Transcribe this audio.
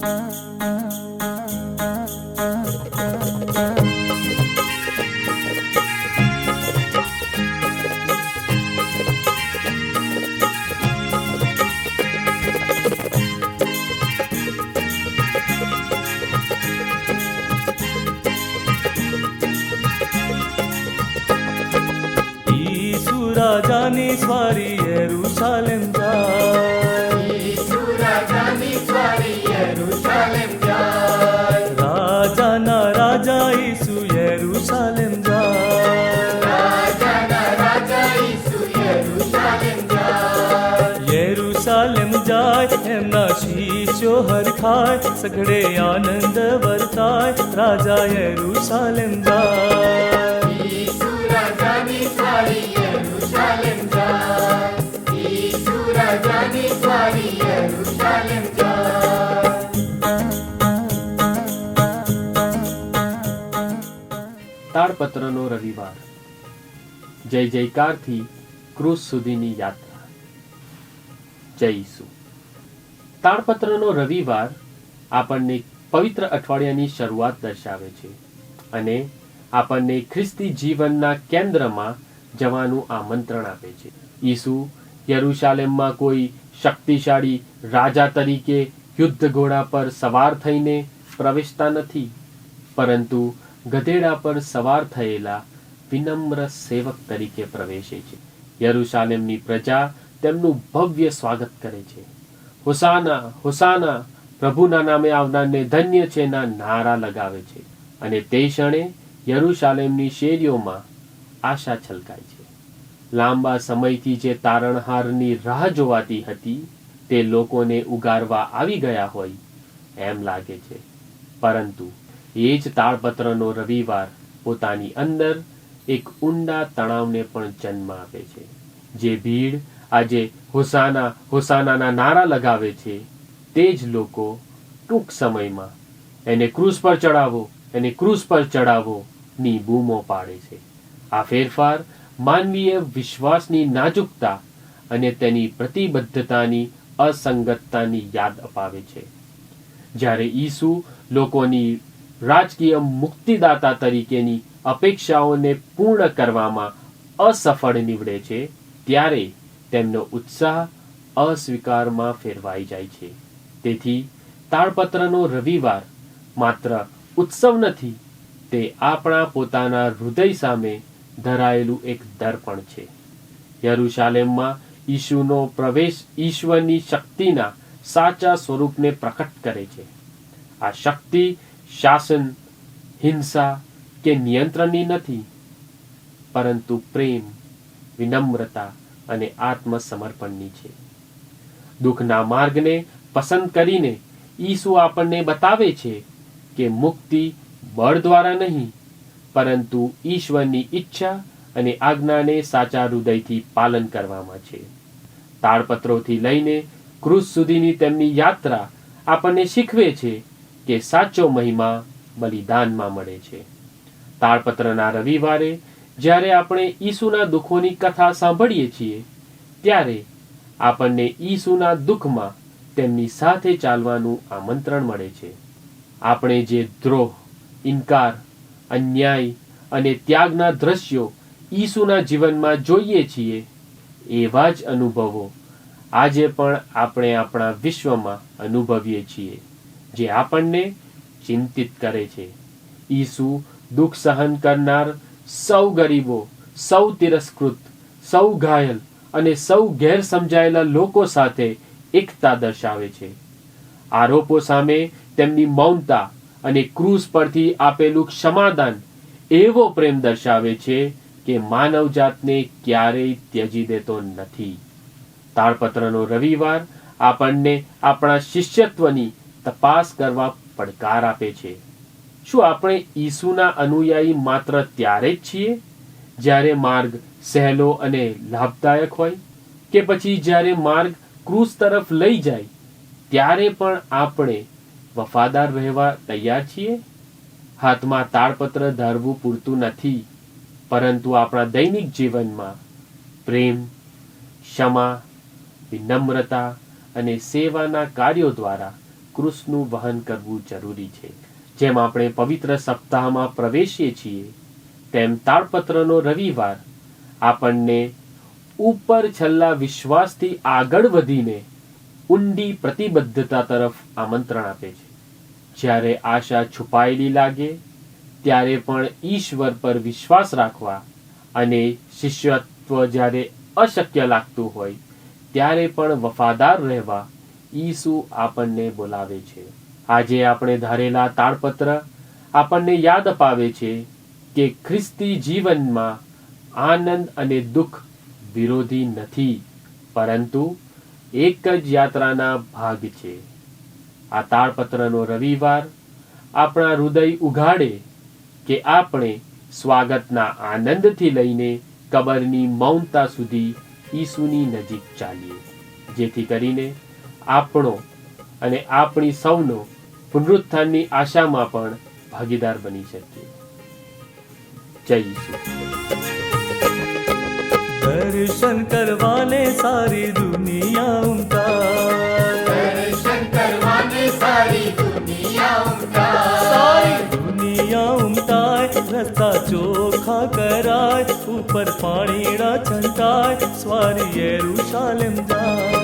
રાજાની સ્વારી યરુશાલેમ જાય, રાજાની સ્વારી યરુશાલેમ જાય, રાજાના રાજા ઈસુ યરુશાલેમ જાય, રાજાના રાજા ઈસુ યરુશાલેમ જાય, યરુશાલેમ જાય એમના શિષ્યો હરખાય, સઘળે આનંદ વર્તાય, રાજા યરુશાલેમ જાય. ઈસુ રાજાની સ્વારી યરુશાલેમ જાય, ઈસુ રાજાની સ્વારી યરુશાલેમ જાય. તાળપત્રનો રવિવાર. જય જયકારથી ક્રૂસ સુધીની યાત્રા. જય ઈસુ. તાળપત્રનો રવિવાર આપણને પવિત્ર અઠવાડિયાની શરૂઆત દર્શાવે છે અને આપણને ખ્રિસ્તી જીવનના કેન્દ્રમાં જવાનું આમંત્રણ આપે છે. ઈસુ યરુશાલેમમાં કોઈ શક્તિશાળી રાજા તરીકે યુદ્ધ ઘોડા પર સવાર થઈને પ્રવેશતા નથી, પરંતુ ગધેડા પર સવાર થયેલા વિનમ્ર સેવક તરીકે પ્રવેશે છે. યરુશાલેમની પ્રજા તેમનું ભવ્ય સ્વાગત કરે છે. હોસાના, હોસાના, પ્રભુના નામે આવનારને ધન્ય છે ના નારા લગાવે છે અને તે ક્ષણે યરુશાલેમની શેરીઓમાં આશા છલકાય છે. લાંબા સમયથી જે તારણહારની રાહ જોવાતી હતી તે લોકોને ઉગારવા આવી ગયા હોય એમ લાગે છે, પરંતુ એ જ તાળપત્રનો રવિવાર પોતાની અંદર એક ઊંડા તણાવને પણ જન્મ આપે છે. જે ભીડ આજે હોસાના હોસાનાના નારા લગાવે છે તે જ લોકો ટૂંક સમયમાં એને ક્રૂસ પર ચડાવો, એને ક્રૂસ પર ચડાવો ની બૂમો પાડે છે. આ ફેરફાર માનવીય વિશ્વાસની નાજુકતા અને તેની પ્રતિબદ્ધતાની અસંગતતાની યાદ અપાવે છે. જ્યારે ઈસુ લોકોની રાજકીય મુક્તિદાતા તરીકેની અપેક્ષાઓને પૂર્ણ કરવામાં અસફળ નીવડે છે, ત્યારે તેમનો ઉત્સાહ અસ્વીકારમાં ફેરવાઈ જાય છે. તેથી તાળપત્રનો રવિવાર માત્ર ઉત્સવ નથી, તે આપણા પોતાના હૃદય સામે ધરાયેલું એક દર્પણ છે. યરુશાલેમમાં ઈસુનો પ્રવેશ ઈશ્વરની શક્તિના સાચા સ્વરૂપને પ્રકટ કરે છે. આ શક્તિ શાસન, હિંસા કે નિયંત્રણની નથી, પરંતુ પ્રેમ, વિનમ્રતા અને આત્મસમર્પણની છે. દુઃખના માર્ગને પસંદ કરીને ઈસુ આપણને બતાવે છે કે મુક્તિ બળ દ્વારા નહીં, પરંતુ ઈશ્વરની ઈચ્છા અને આજ્ઞાને સાચા હૃદયથી પાલન કરવામાં છે. તાળપત્રોથી લઈને ક્રૂસ સુધીની તેમની યાત્રા આપણને શીખવે છે કે સાચો મહિમા બલિદાનમાં મળે છે. તાળપત્રના રવિવારે જ્યારે આપણે ઈસુના દુઃખોની કથા સાંભળીએ છીએ, ત્યારે આપણને ઈસુના દુઃખમાં તેમની સાથે ચાલવાનું આમંત્રણ મળે છે. આપણે જે દ્રોહ, ઇનકાર, અન્યાય અને ત્યાગના દ્રશ્યો ઈસુના જીવનમાં જોઈએ છીએ, એવા જ અનુભવો આજે પણ આપણે આપણા વિશ્વમાં અનુભવીએ છીએ, જે આપણને ચિંતિત કરે છે. ઈસુ દુઃખ સહન કરનાર સૌ ગરીબો, સૌ તિરસ્કૃત, સૌ ઘાયલ અને સૌ ગેર સમજાયેલા લોકો સાથે એકતા દર્શાવે છે. આરોપો સામે તેમની મૌનતા અને ક્રૂસ પરથી આપેલું ક્ષમાદાન એવો પ્રેમ દર્શાવે છે કે માનવજાતને ક્યારેય ત્યજી દેતો નથી. તાળપત્રનો રવિવાર આપણને આપણા શિષ્યત્વની તપાસ કરવા પડકાર આપે છે. શું આપણે ઈસુના અનુયાયી માત્ર ત્યારે જ છીએ જ્યારે માર્ગ સહેલો અને લાભદાયક હોય, કે પછી જ્યારે માર્ગ ક્રૂસ તરફ લઈ જાય ત્યારે પણ આપણે વફાદાર રહેવા તૈયાર છીએ? હાથમાં તાળપત્ર ધરવું પૂરતું નથી, પરંતુ આપણા દૈનિક જીવનમાં પ્રેમ, ક્ષમા, વિનમ્રતા અને સેવાના કાર્યો દ્વારા ક્રૂસનું વહન કરવું જરૂરી છે. જેમ આપણે પવિત્ર સપ્તાહમાં પ્રવેશીએ છીએ તેમ તાળપત્રનો રવિવાર આપણને ઉપર છેલ્લા વિશ્વાસથી આગળ વધીને ઊંડી પ્રતિબદ્ધતા તરફ આમંત્રણ આપે છે. જ્યારે આશા છુપાયેલી લાગે ત્યારે પણ ઈશ્વર પર વિશ્વાસ રાખવા અને શિષ્યત્વ જ્યારે અશક્ય લાગતું હોય ત્યારે પણ વફાદાર રહેવા ઈસુ આપણને બોલાવે છે. આજે આપણે ધારેલા તાળપત્ર આપણને યાદ અપાવે છે કે ખ્રિસ્તી જીવનમાં આનંદ અને દુઃખ વિરોધી નથી, પરંતુ એક જ યાત્રાના ભાગ છે. આ તાળપત્રનો રવિવાર આપણા હૃદય ઉઘાડે કે આપણે સ્વાગતના આનંદથી લઈને કબરની મૌનતા સુધી ઈસુની નજીક ચાલીએ, જેથી કરીને આપણો અને આપણી સૌનો પુનરુત્થાનની આશામાં પણ ભાગીદાર બની શકીએ. જય ઈસુ. દર્શન કરવાને સારી દુનિયા ઉમટાય, દર્શન કરવાને સારી દુનિયા ઉમટાય, સારી દુનિયા ઉમટાય. રસ્તા ચોખ્ખા કરાય, ઉપર પાણીડા છંટાય, સ્વારી યરુશાલેમ જાય.